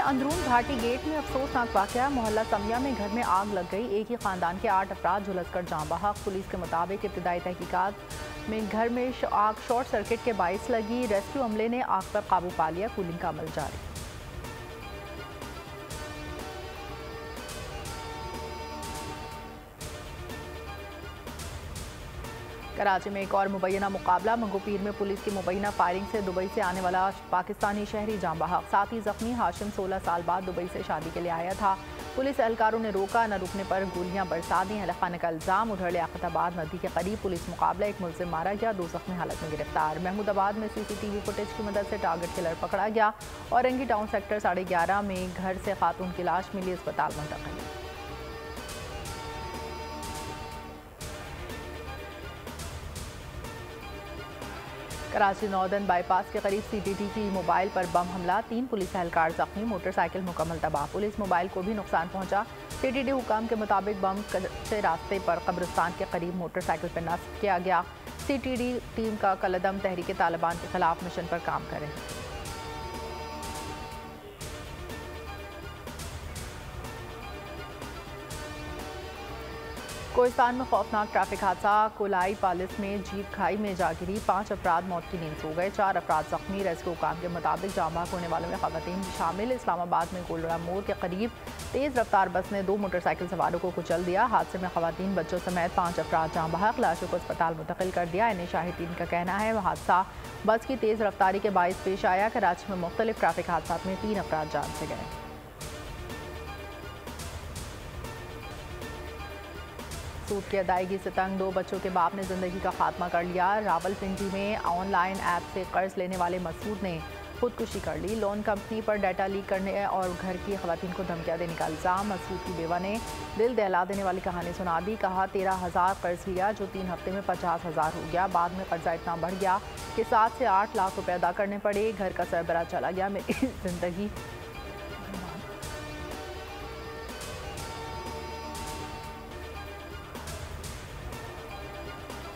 अंदरून घाटी गेट में अफसोसनाक वाकया। मोहल्ला समिया में घर में आग लग गई। एक ही खानदान के 8 अफराद झुलसकर जाँ बहक। पुलिस के मुताबिक इब्तदाई तहकीकात में घर में आग शॉर्ट सर्किट के बाइस लगी। रेस्क्यू अमले ने आग पर काबू पा लिया। कूलिंग का अमल जारी। कराची में एक और मुबैना मुकाबला। मंगोपीर में पुलिस की मुबैना फायरिंग से दुबई से आने वाला पाकिस्तानी शहरी जाँ बहक। साथ ही जख्मी हाशिम 16 साल बाद दुबई से शादी के लिए आया था। पुलिस एहलकारों ने रोका, न रुकने पर गोलियां बरसा दी। अहलखाने का इल्जाम। उधर लियाकताबाद नदी के करीब पुलिस मुकाबला, एक मुलजिम मारा गया, 2 जख्मी हालत में गिरफ्तार। महमूदाबाद में CCTV फुटेज की मदद से टारगेट किलर पकड़ा गया। औरंगी टाउन सेक्टर 11:30 में घर से खातून की लाश मिली, अस्पताल मुंतकिल। कराची नॉर्दर्न बाईपास के करीब CTT की मोबाइल पर बम हमला, 3 पुलिस एहलकार जख्मी, मोटरसाइकिल मुकम्मल तबाह। पुलिस मोबाइल को भी नुकसान पहुंचा। CTT हुकाम के मुताबिक बम कच्चे रास्ते पर कब्रिस्तान के करीब मोटरसाइकिल पर नस्ब किया गया। CTT टीम का कलदम तहरीक तालिबान के खिलाफ मिशन पर काम कर रहे हैं। कोहिस्तान में खौफनाक ट्रैफिक हादसा। कोलाई पालिस में जीप खाई में जा गिरी, 5 अफराद मौत की नींद सो गए, 4 अफराद जख्मी। रेस्क्यू हुकाम के मुताबिक जाँ बहक होने वालों में खवातीन भी शामिल। इस्लामाबाद में गोलड़ा मोड़ के करीब तेज रफ्तार बस ने 2 मोटरसाइकिल सवारों को कुचल दिया। हादसे में खवातीन, बच्चों समेत 5 अफराद जाँ बहक। लाशों को अस्पताल मुंतकिल कर दिया। इन्हें शाहिदीन का कहना है हादसा बस की तेज रफ्तारी के बाइस पेश आया। कराची में मुख्तलिफ ट्रैफिक हादसा में 3 अफराद जान से गए। सूद की अदायगी से तंग 2 बच्चों के बाप ने जिंदगी का खात्मा कर लिया। रावलपिंडी में ऑनलाइन ऐप से कर्ज लेने वाले मसूद ने खुदकुशी कर ली। लोन कंपनी पर डाटा लीक करने और घर की खवातीन को धमकियां देने का इल्जाम। मसूद की बेवा ने दिल दहला देने वाली कहानी सुना दी। कहा 13,000 कर्ज लिया जो 3 हफ्ते में 50,000 हो गया। बाद में कर्जा इतना बढ़ गया कि 7 से 8 लाख रुपए अदा करने पड़े। घर का सरबराह चला गया, मेरी जिंदगी।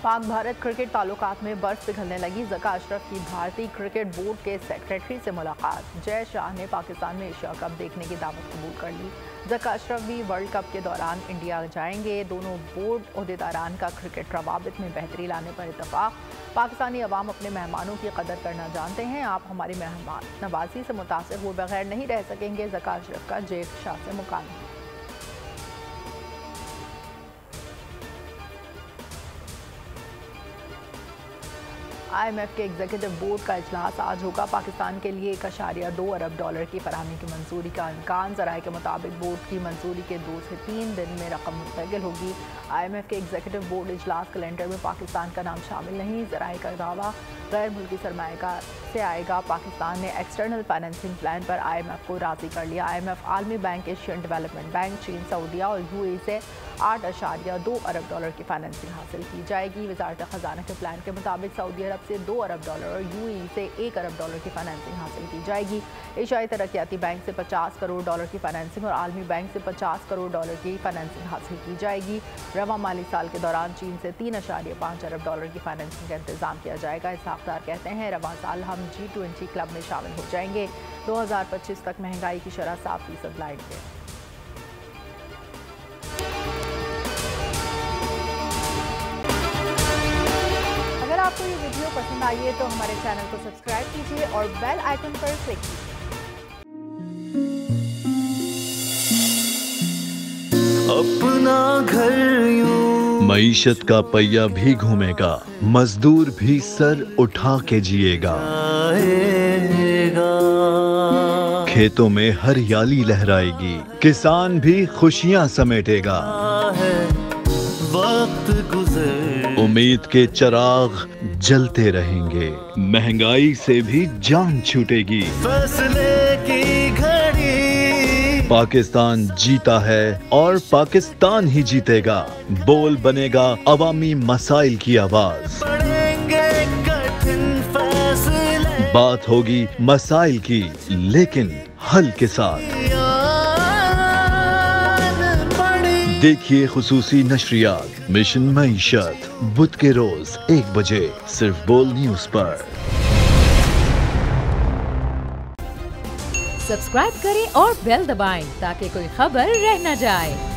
पाक भारत क्रिकेट ताल्लुकात में बर्फ पिघलने लगी। ज़का अशरफ की भारतीय क्रिकेट बोर्ड के सेक्रेटरी से मुलाकात। जय शाह ने पाकिस्तान में एशिया कप देखने की दावत कबूल कर ली। ज़का अशरफ भी वर्ल्ड कप के दौरान इंडिया जाएंगे। दोनों बोर्ड ओहदेदारान का क्रिकेट रवाबित में बेहतरी लाने पर इत्तफाक। पाकिस्तानी अवाम अपने मेहमानों की कदर करना जानते हैं। आप हमारी मेहमान नवाजी से मुतासिर हुए बगैर नहीं रह सकेंगे। ज़का अशरफ का जय शाह से मुकालमा। IMF के एग्जीक्यूटिव बोर्ड का इजलास आज होगा। पाकिस्तान के लिए $1.2 अरब की फराहमी की मंजूरी का इम्कान। ज़राए के मुताबिक बोर्ड की मंजूरी के 2 से 3 दिन में रकम मुंतकिल होगी। IMF के एग्जीक्यूटिव बोर्ड इजलास कैलेंडर में पाकिस्तान का नाम शामिल नहीं। ज़राए का दावा गैर मुल्की सरमाएकार से आएगा। पाकिस्तान ने एक्सटर्नल फाइनेंसिंग प्लान पर IMF को राज़ी कर लिया। IMF, आलमी बैंक, एशियन डेवलपमेंट बैंक, चीन, सऊदीया और UAE से $8.2 अरब की फाइनेंसिंग हासिल की जाएगी। वज़ारत ख़जाना के प्लान के मुताबिक सऊदी अरब से $2 अरब और UAE से $1 अरब की फाइनेंसिंग हासिल की जाएगी। एशियाई तरक्याती बैंक से $50 करोड़ की फाइनेंसिंग और आलमी बैंक से $50 करोड़ की फाइनेंसिंग हासिल की जाएगी। रवा माली साल के दौरान चीन से $3.5 अरब की फाइनेंसिंग का इंतजाम किया जाएगा। इसहाकदार कहते हैं रवा साल हम G20 क्लब में शामिल हो जाएंगे। 2025 तक महंगाई की शरह 7% लाएंगे। अगर आपको ये वीडियो पसंद आई है तो हमारे चैनल को सब्सक्राइब कीजिए और बेल आइकन पर क्लिक कीजिए। अपना घर यूं मईशत का पहिया भी घूमेगा, मजदूर भी सर उठा के जिएगा। खेतों में हरियाली लहराएगी, किसान भी खुशियां समेटेगा। वक्त गुजर उम्मीद के चिराग जलते रहेंगे, महंगाई से भी जान छूटेगी। फैसले की घड़ी पाकिस्तान जीता है और पाकिस्तान ही जीतेगा। बोल बनेगा अवामी मसाइल की आवाज। पड़ेंगे कठिन फैसले, बात होगी मसाइल की लेकिन हल के साथ। देखिए खुसूसी नशरियात मिशन मईशत बुध के रोज 1 बजे सिर्फ बोल न्यूज पर। सब्सक्राइब करें और बेल दबाएं ताकि कोई खबर रह न जाए।